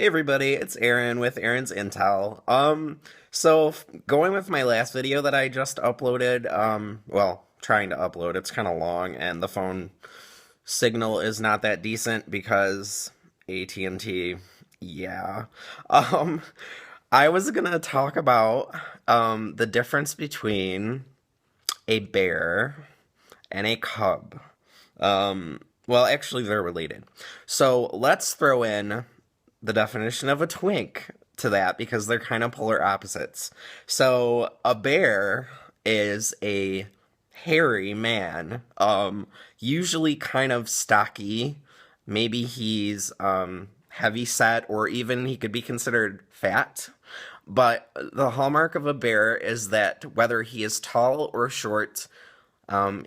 Hey everybody, it's Aaron with Eirinn'sIntel. So going with my last video that I just uploaded, well, trying to upload, it's kind of long and the phone signal is not that decent because AT&T, yeah. Um, I was gonna talk about the difference between a bear and a cub. Well, actually, they're related. So let's throw in the definition of a twink to that because they're kind of polar opposites. So a bear is a hairy man, usually kind of stocky. Maybe he's heavy set, or even he could be considered fat. But the hallmark of a bear is that whether he is tall or short,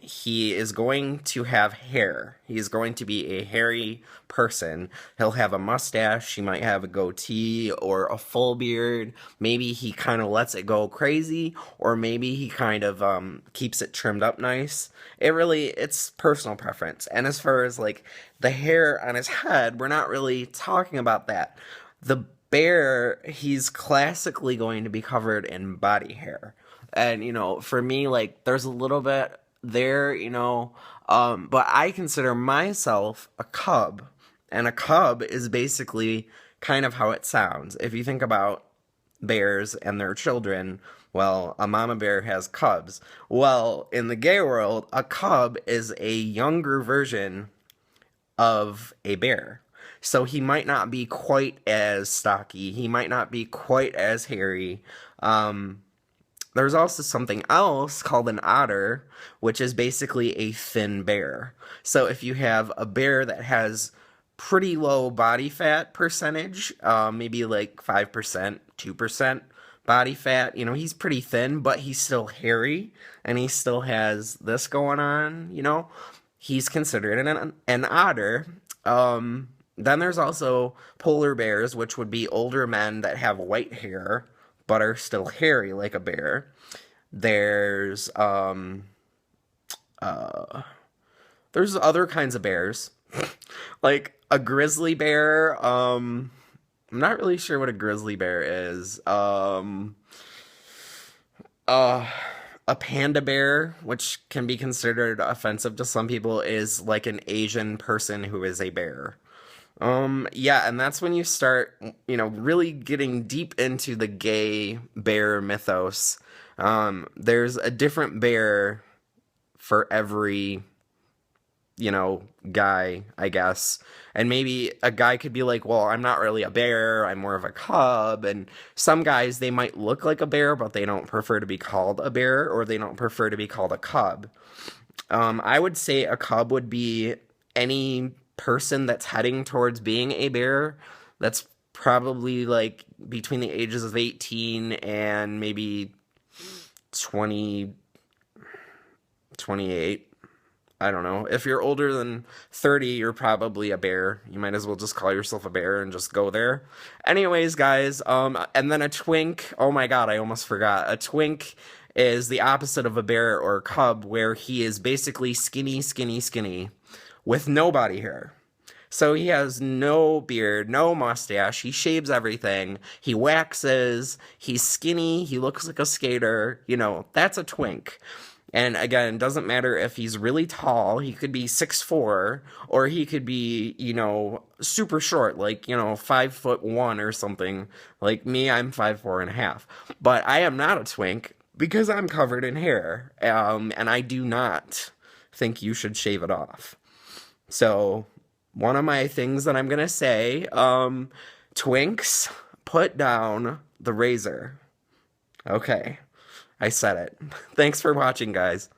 he is going to have hair. He's going to be a hairy person. He'll have a mustache. He might have a goatee or a full beard. Maybe he kind of lets it go crazy, or maybe he kind of keeps it trimmed up nice. It's personal preference. And as far as like the hair on his head, we're not really talking about that. The bear, he's classically going to be covered in body hair. And, for me, like, there's a little bit there, but I consider myself a cub, and a cub is basically kind of how it sounds. If you think about bears and their children, well, a mama bear has cubs. Well, in the gay world, a cub is a younger version of a bear. So he might not be quite as stocky, he might not be quite as hairy. There's also something else called an otter, which is basically a thin bear. So if you have a bear that has pretty low body fat percentage, maybe like 5%, 2% body fat, he's pretty thin, but he's still hairy, and he still has this going on, he's considered an otter. Then there's also polar bears, which would be older men that have white hair, but are still hairy like a bear. There's other kinds of bears, like a grizzly bear. I'm not really sure what a grizzly bear is. A panda bear, which can be considered offensive to some people, is like an Asian person who is a bear. Yeah, and that's when you start, really getting deep into the gay bear mythos. There's a different bear for every, guy, I guess. And maybe a guy could be like, well, I'm not really a bear, I'm more of a cub. And some guys, they might look like a bear, but they don't prefer to be called a bear, or they don't prefer to be called a cub. I would say a cub would be any person that's heading towards being a bear that's probably like between the ages of 18 and maybe 20, 28. I don't know. If you're older than 30, you're probably a bear. You might as well just call yourself a bear and just go there. Anyways, guys, and then a twink. Oh my god, I almost forgot. A twink is the opposite of a bear or a cub, where he is basically skinny, skinny, skinny, with no body hair. So he has no beard, no mustache, he shaves everything, he waxes, he's skinny, he looks like a skater, that's a twink. And again, it doesn't matter if he's really tall, he could be 6'4", or he could be, super short, like, 5'1" or something. Like me, I'm 5'4.5". But I am not a twink because I'm covered in hair, and I do not think you should shave it off. So, one of my things that I'm going to say, Twinks, put down the razor. Okay, I said it. Thanks for watching, guys.